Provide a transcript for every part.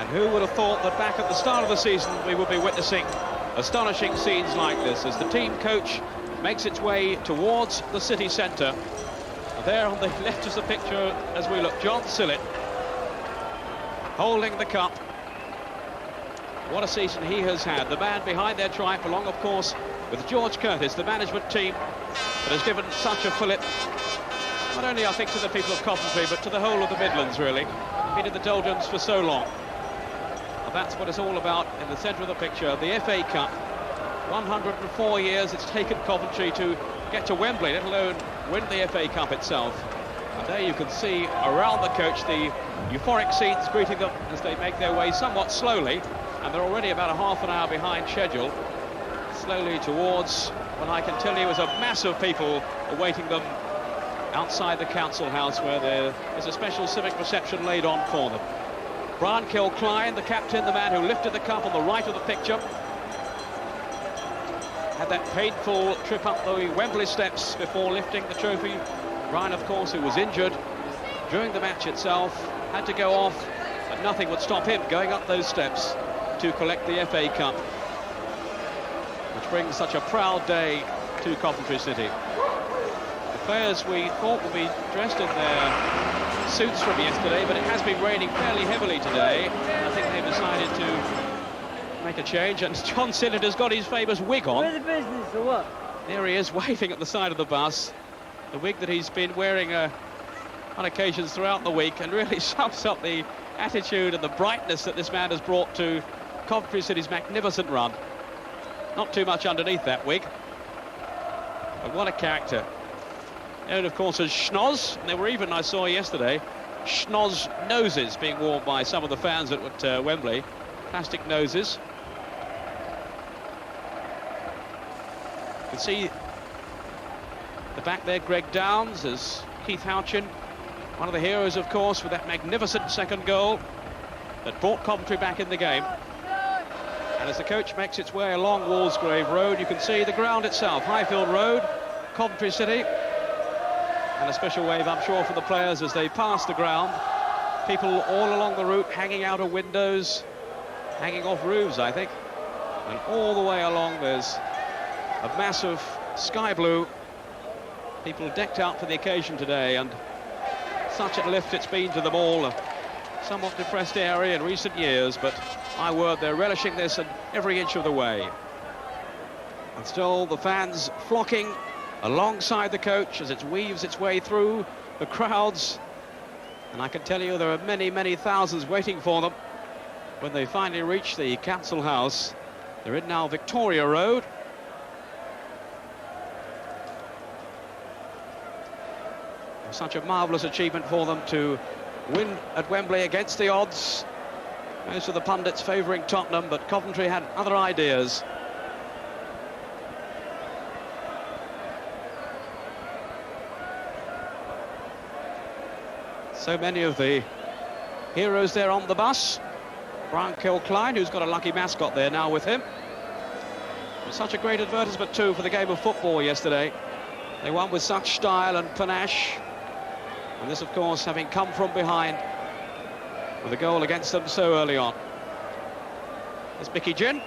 And who would have thought that back at the start of the season we would be witnessing astonishing scenes like this as the team coach makes its way towards the city centre. There on the left is the picture as we look, John Sillett holding the cup. What a season he has had. The man behind their triumph, along of course with George Curtis, the management team that has given such a fillip, not only I think to the people of Coventry but to the whole of the Midlands really. Been in the doldrums for so long. Well, that's what it's all about in the centre of the picture, the FA Cup. 104 years it's taken Coventry to get to Wembley, let alone win the FA Cup itself. And there you can see around the coach the euphoric scenes greeting them as they make their way somewhat slowly, and they're already about a half an hour behind schedule, slowly towards what I can tell you is a mass of people awaiting them outside the council house, where there is a special civic reception laid on for them. Brian Kilcline, the captain, the man who lifted the cup on the right of the picture, had that painful trip up the Wembley steps before lifting the trophy. Brian, of course, who was injured during the match itself, had to go off, but nothing would stop him going up those steps to collect the FA Cup, which brings such a proud day to Coventry City. The players we thought would be dressed in their suits from yesterday, but it has been raining fairly heavily today. I think they've decided to make a change, and John Sillett has got his famous wig on. Where's the business or what? There he is, waving at the side of the bus. The wig that he's been wearing on occasions throughout the week, and really sums up the attitude and the brightness that this man has brought to Coventry City's magnificent run. Not too much underneath that wig, but what a character. And of course as schnoz, and there were even, I saw yesterday, schnoz noses being worn by some of the fans at Wembley. Plastic noses. You can see the back there, Greg Downs, as Keith Houchin, one of the heroes of course, with that magnificent second goal that brought Coventry back in the game. And as the coach makes its way along Walsgrave Road, you can see the ground itself, Highfield Road, Coventry City. And a special wave, I'm sure, for the players as they pass the ground. People all along the route hanging out of windows, hanging off roofs, I think. And all the way along there's a massive sky blue. People decked out for the occasion today, and such a lift it's been to them all. A somewhat depressed area in recent years, but my word, they're relishing this and every inch of the way. And still the fans flocking alongside the coach as it weaves its way through the crowds. And I can tell you there are many, many thousands waiting for them when they finally reach the council house. They're in now Victoria Road. Such a marvellous achievement for them to win at Wembley against the odds. Most of the pundits favouring Tottenham, but Coventry had other ideas. So many of the heroes there on the bus. Brian Kilcline, who's got a lucky mascot there now with him. It was such a great advertisement too for the game of football yesterday. They won with such style and panache. And this, of course, having come from behind with a goal against them so early on. There's Mickey Ginn.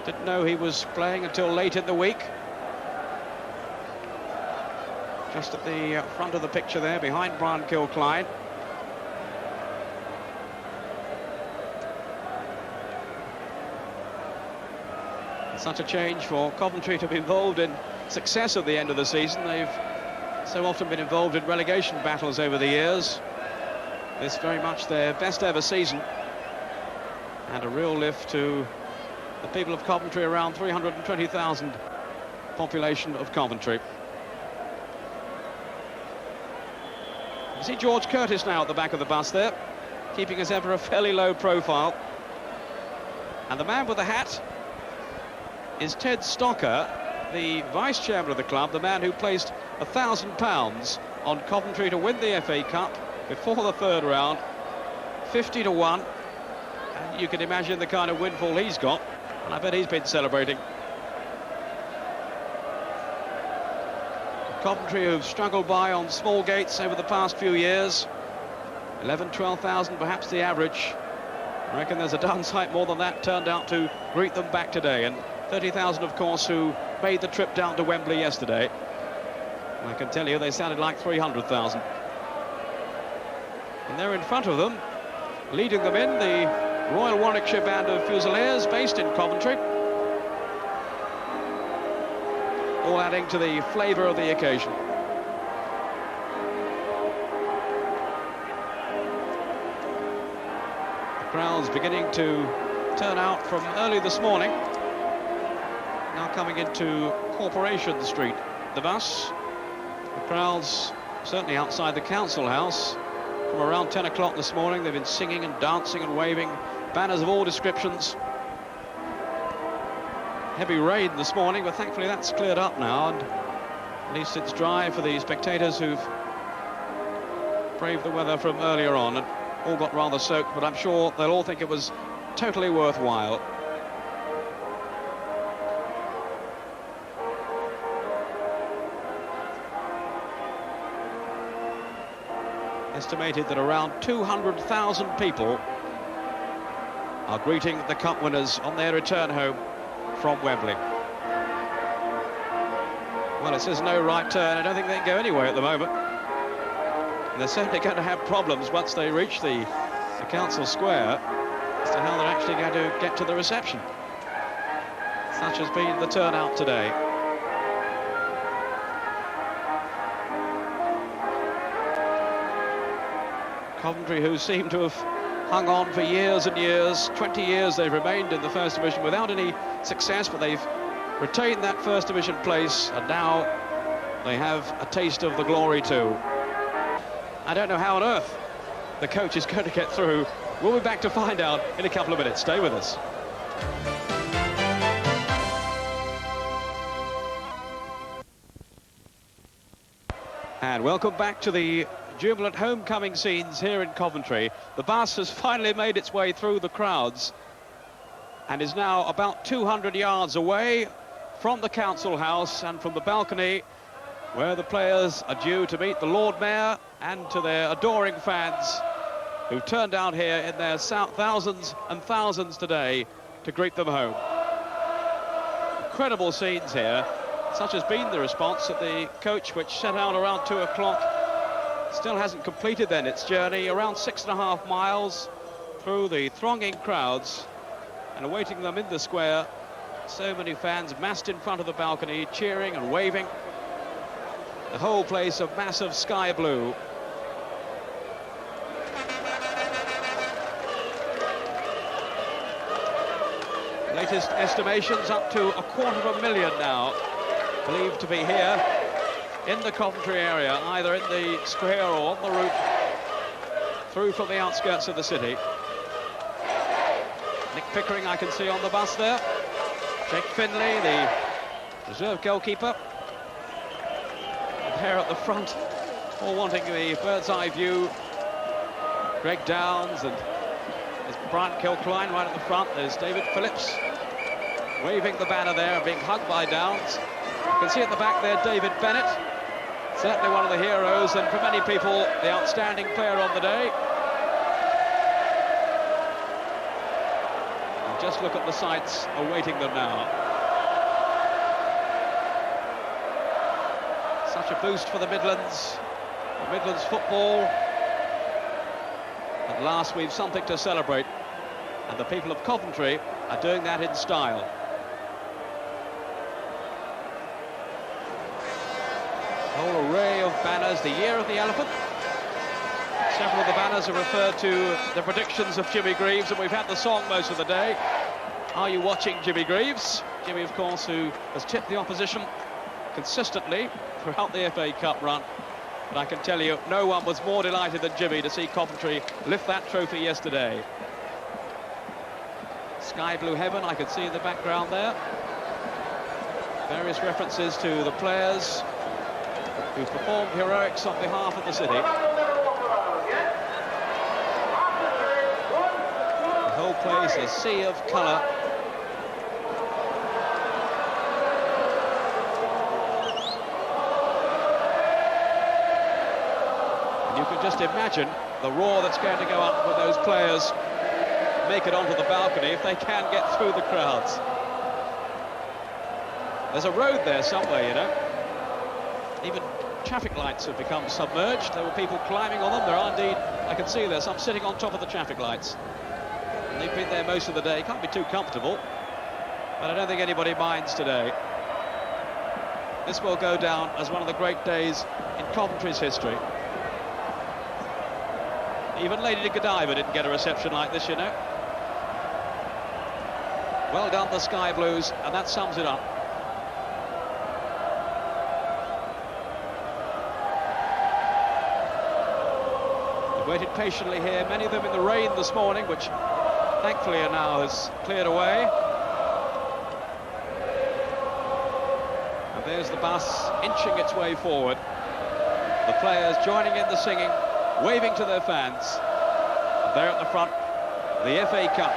Didn't know he was playing until late in the week. Just at the front of the picture there, behind Brian Kilcline. Such a change for Coventry to be involved in success at the end of the season. They've so often been involved in relegation battles over the years. This very much their best ever season, and a real lift to the people of Coventry, around 320,000 population of Coventry. You see George Curtis now at the back of the bus there, keeping as ever a fairly low profile. And the man with the hat is Ted Stocker, the vice-chairman of the club, the man who placed £1,000 on Coventry to win the FA Cup before the third round, 50 to 1. And you can imagine the kind of windfall he's got, and I bet he's been celebrating. Coventry, who've struggled by on small gates over the past few years, 11, 12,000 perhaps the average. I reckon there's a darn sight more than that turned out to greet them back today, and 30,000 of course who made the trip down to Wembley yesterday. I can tell you they sounded like 300,000. And there in front of them, leading them in, the Royal Warwickshire Band of Fusiliers based in Coventry. All adding to the flavour of the occasion. The crowd's beginning to turn out from early this morning. Now coming into Corporation Street, the bus. The crowd's certainly outside the Council House. From around 10 o'clock this morning, they've been singing and dancing and waving banners of all descriptions. Heavy rain this morning, but thankfully that's cleared up now, and at least it's dry for the spectators who've braved the weather from earlier on and all got rather soaked, but I'm sure they'll all think it was totally worthwhile. Estimated that around 200,000 people are greeting the Cup winners on their return home from Wembley. Well, it says no right turn. I don't think they can go anywhere at the moment. And they're certainly going to have problems once they reach the Council Square as to how they're actually going to get to the reception. Such has been the turnout today. Coventry, who seem to have hung on for years and years, 20 years they've remained in the First Division without any success, but they've retained that First Division place, and now they have a taste of the glory too. I don't know how on earth the coach is going to get through. We'll be back to find out in a couple of minutes. Stay with us. And welcome back to the jubilant homecoming scenes here in Coventry. The bus has finally made its way through the crowds and is now about 200 yards away from the Council House and from the balcony where the players are due to meet the Lord Mayor and to their adoring fans who turned out here in their thousands and thousands today to greet them home. Incredible scenes here. Such has been the response that the coach, which set out around 2 o'clock, still hasn't completed then its journey, around 6.5 miles through the thronging crowds, and awaiting them in the square. So many fans massed in front of the balcony, cheering and waving. The whole place of massive sky blue. Latest estimations up to 250,000 now, believed to be here in the Coventry area, either in the square or on the route through from the outskirts of the city. Nick Pickering I can see on the bus there. Jake Finlay, the reserve goalkeeper. And there at the front, all wanting the bird's eye view. Greg Downs, and there's Brian Kilcline right at the front. There's David Phillips waving the banner there, being hugged by Downs. You can see at the back there David Bennett, certainly one of the heroes, and for many people the outstanding player on the day. And just look at the sights awaiting them now. Such a boost for the Midlands football. At last we've something to celebrate, and the people of Coventry are doing that in style. A whole array of banners, the year of the elephant. Several of the banners are referred to the predictions of Jimmy Greaves, and we've had the song most of the day. Are you watching Jimmy Greaves? Jimmy, of course, who has tipped the opposition consistently throughout the FA Cup run. But I can tell you, no one was more delighted than Jimmy to see Coventry lift that trophy yesterday. Sky blue heaven, I could see in the background there. Various references to the players who performed heroics on behalf of the city. The whole place a sea of colour. And you can just imagine the roar that's going to go up when those players make it onto the balcony, if they can get through the crowds. There's a road there somewhere, you know. Even traffic lights have become submerged. There were people climbing on them. There are indeed, I can see there's some sitting on top of the traffic lights. And they've been there most of the day. Can't be too comfortable, but I don't think anybody minds today. This will go down as one of the great days in Coventry's history. Even Lady Godiva didn't get a reception like this, you know. Well done, the Sky Blues, and that sums it up. They've waited patiently here, many of them in the rain this morning, which thankfully now has cleared away. And there's the bus inching its way forward. The players joining in the singing, waving to their fans. And there at the front, the FA Cup.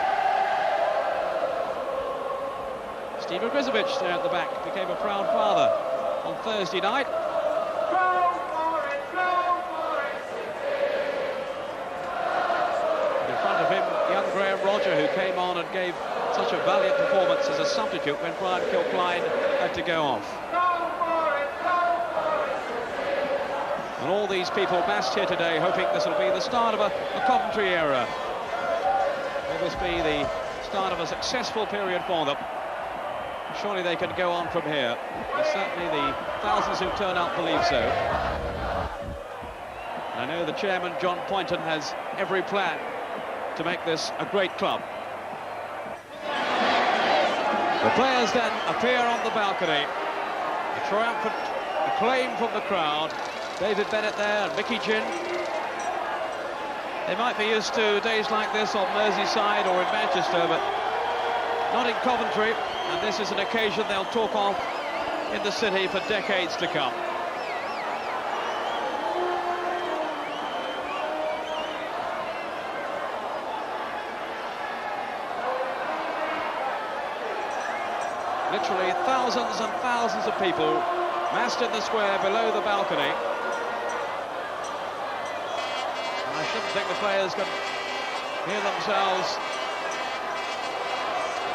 Stephen Grizovic there at the back became a proud father on Thursday night. And in front of him, young Graham Rodger, who came on and gave such a valiant performance as a substitute when Brian Kilcline had to go off. And all these people massed here today, hoping this will be the start of a Coventry era. Will this be the start of a successful period for them? Surely they can go on from here. And certainly the thousands who turn up believe so. And I know the chairman, John Poynton, has every plan to make this a great club. The players then appear on the balcony. A triumphant acclaim from the crowd. David Bennett there and Mickey Ginn. They might be used to days like this on Merseyside or in Manchester, but not in Coventry. And this is an occasion they'll talk of in the city for decades to come. Literally thousands and thousands of people massed in the square below the balcony. And I shouldn't think the players can hear themselves.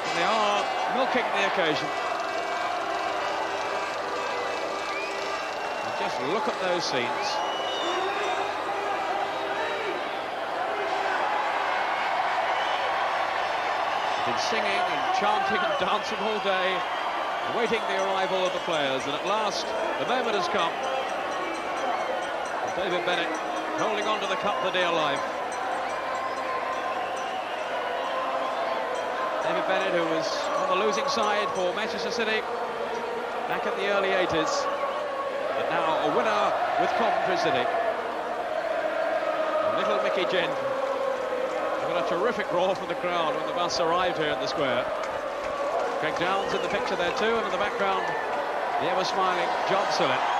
And they are milking the occasion. And just look at those scenes. They've been singing and chanting and dancing all day, awaiting the arrival of the players, and at last the moment has come. And David Bennett holding on to the cup for dear life. David Bennett, who was on the losing side for Manchester City back in the early 80s, but now a winner with Coventry City. And little Mickey Ginn got a terrific roar from the crowd when the bus arrived here in the square. Greg Downs in the picture there too, and in the background, the ever-smiling John Sillett.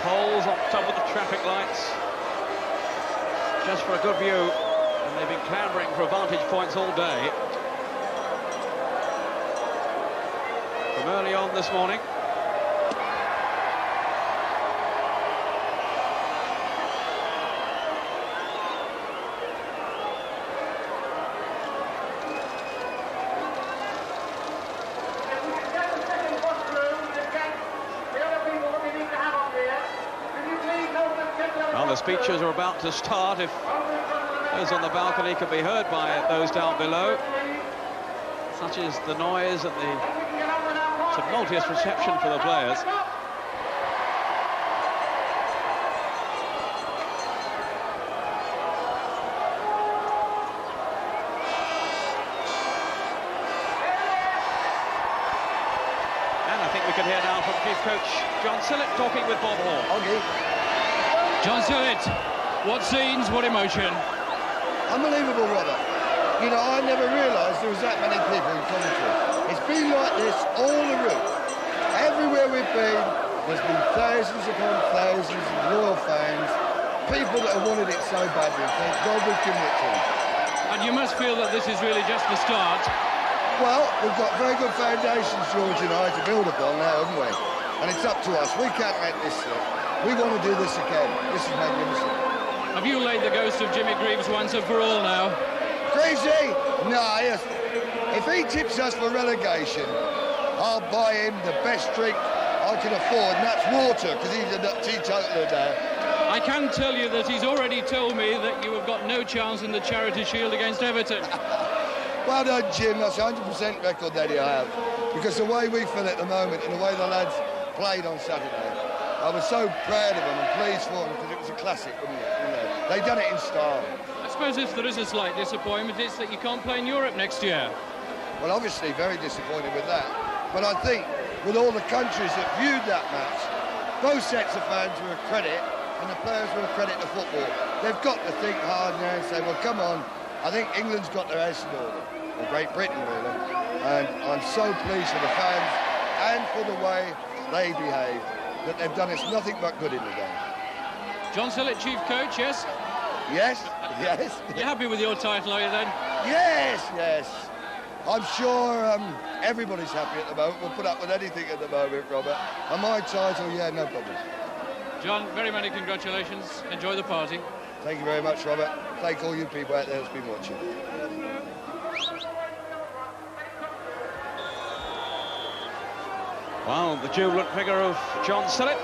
Poles on top of the traffic lights, just for a good view, and they've been clamouring for vantage points all day. From early on this morning. The speeches are about to start. If those on the balcony can be heard by those down below, such is the noise and the tumultuous reception for the players. And I think we can hear now from chief coach John Sillett talking with Bob Hall. Okay. John Sillett, what scenes, what emotion? Unbelievable, Robert. You know, I never realised there was that many people in Coventry. It's been like this all the route. There's been thousands upon thousands of loyal fans, people that have wanted it so badly. Thank God we commit to it. And you must feel that this is really just the start. Well, we've got very good foundations, George and I, to build upon now, haven't we? And it's up to us. We can't let this slip. We want to do this again. This is magnificent. Have you laid the ghost of Jimmy Greaves once and for all now? Crazy? No, yes. If he tips us for relegation, I'll buy him the best drink I can afford, and that's water, because he's a teetotaler now. I can tell you that he's already told me that you have got no chance in the Charity Shield against Everton. Well done, Jim. That's 100% record that I have. Because the way we feel at the moment and the way the lads played on Saturday, I was so proud of them and pleased for them because it was a classic, wasn't it? You know, they done it in style. I suppose if there is a slight disappointment, it's that you can't play in Europe next year. Well, obviously, very disappointed with that. But I think with all the countries that viewed that match, both sets of fans were a credit and the players were a credit to football. They've got to think hard now and say, well, come on, I think England's got their house in order, or Great Britain, really. And I'm so pleased for the fans and for the way they behave, that they've done us nothing but good in the game. John Sillett, chief coach, yes? Yes, yes. You happy with your title, are you then? Yes, yes. I'm sure everybody's happy at the moment. We'll put up with anything at the moment, Robert. And my title, yeah, no problem. John, very many congratulations. Enjoy the party. Thank you very much, Robert. Thank all you people out there that's been watching. Well, the jubilant figure of John Sillett,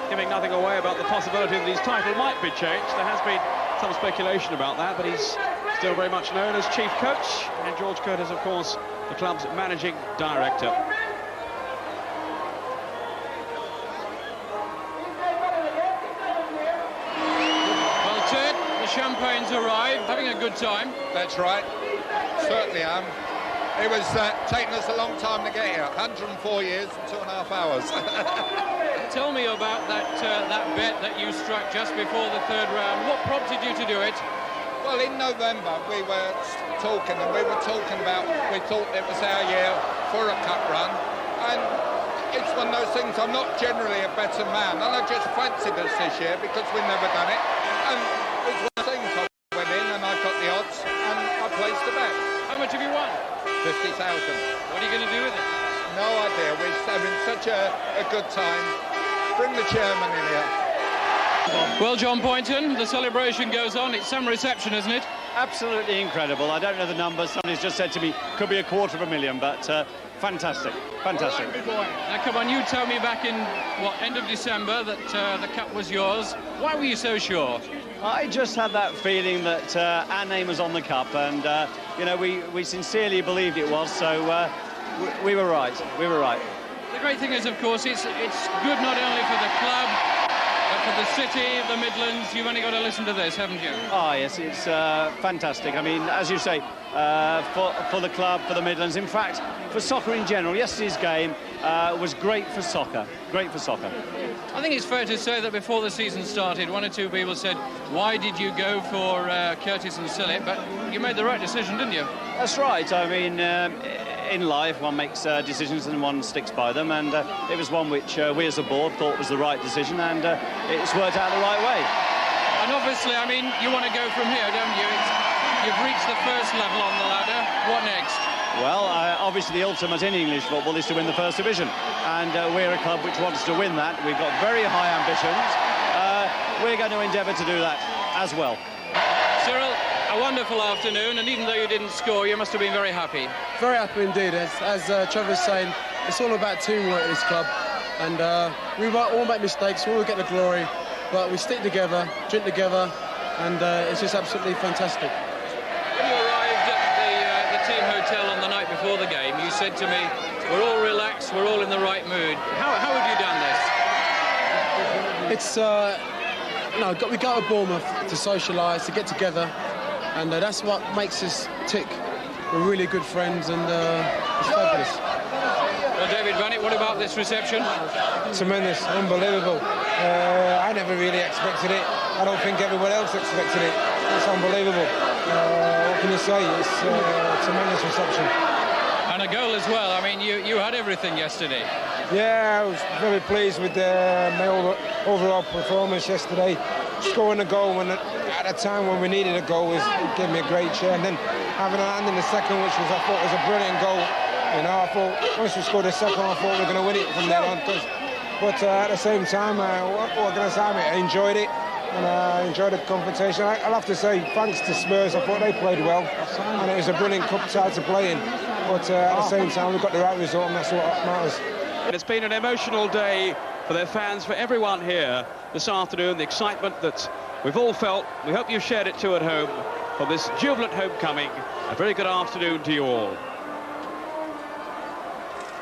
giving nothing away about the possibility that his title might be changed. There has been some speculation about that, but he's still very much known as chief coach, and George Curtis, of course, the club's managing director. Well, Ted, the champagne's arrived. Having a good time? That's right. Certainly am. It was taking us a long time to get here. 104 years and 2.5 hours. Tell me about that bet that you struck just before the third round. What prompted you to do it? Well, in November we were talking about, we thought it was our year for a cup run, and it's one of those things. I'm not generally a better man, and I just fancied us this year because we've never done it, and it's one of the things. I went in and I got the odds and I placed the bet. How much have you won? 50,000. What are you going to do with it? No idea. We're having such a good time. Bring the chairman in here. Well, John Poynton, the celebration goes on. It's some reception, isn't it? Absolutely incredible. I don't know the numbers. Somebody's just said to me, could be 250,000, but fantastic, fantastic. Now, come on, you told me back in, end of December that the cup was yours. Why were you so sure? I just had that feeling that our name was on the cup, and, you know, we sincerely believed it was, so we were right, we were right. The great thing is, of course, it's good not only for the club, but for the city, the Midlands. You've only got to listen to this, haven't you? Ah, yes, it's fantastic. I mean, as you say, for the club, for the Midlands, in fact, for soccer in general. Yesterday's game was great for soccer, great for soccer. I think it's fair to say that before the season started, one or two people said, why did you go for Curtis and Sillett? But you made the right decision, didn't you? That's right. I mean, in life, one makes decisions and one sticks by them, and it was one which we as a board thought was the right decision, and it's worked out the right way. And obviously, I mean, you want to go from here, don't you? You've reached the first level on the ladder. What next? Well, obviously the ultimate in English football is to win the First Division, and we're a club which wants to win that. We've got very high ambitions. We're going to endeavour to do that as well. Cyril, a wonderful afternoon, and even though you didn't score, you must have been very happy. Very happy indeed. As Trevor's saying, it's all about teamwork at this club, and we all make mistakes, we all get the glory, but we stick together, drink together, and it's just absolutely fantastic. When you arrived at the team hotel on the night before the game, you said to me, we're all relaxed, we're all in the right mood. How have you done this? It's, we go to Bournemouth to socialise, to get together, and that's what makes us tick. We're really good friends, and it's fabulous. Well, David Bennett, what about this reception? Tremendous, unbelievable. I never really expected it. I don't think everyone else expected it. It's unbelievable. What can you say? It's a tremendous reception. And a goal as well. I mean, you had everything yesterday. Yeah, I was very pleased with my overall performance yesterday. Scoring a goal at a time when we needed a goal gave me a great cheer. And then having a hand in the second, which I thought was a brilliant goal. You know, I thought once we scored the second, I thought we were going to win it from there on. But at the same time, what can I say? I enjoyed it. And I enjoyed the confrontation. I'll have to say, thanks to Spurs, I thought they played well. And it was a brilliant cup tie to play in. But at the same time, we got the right result, and that's what matters. It's been an emotional day for their fans, for everyone here this afternoon. The excitement that we've all felt. We hope you've shared it too at home for this jubilant homecoming. A very good afternoon to you all.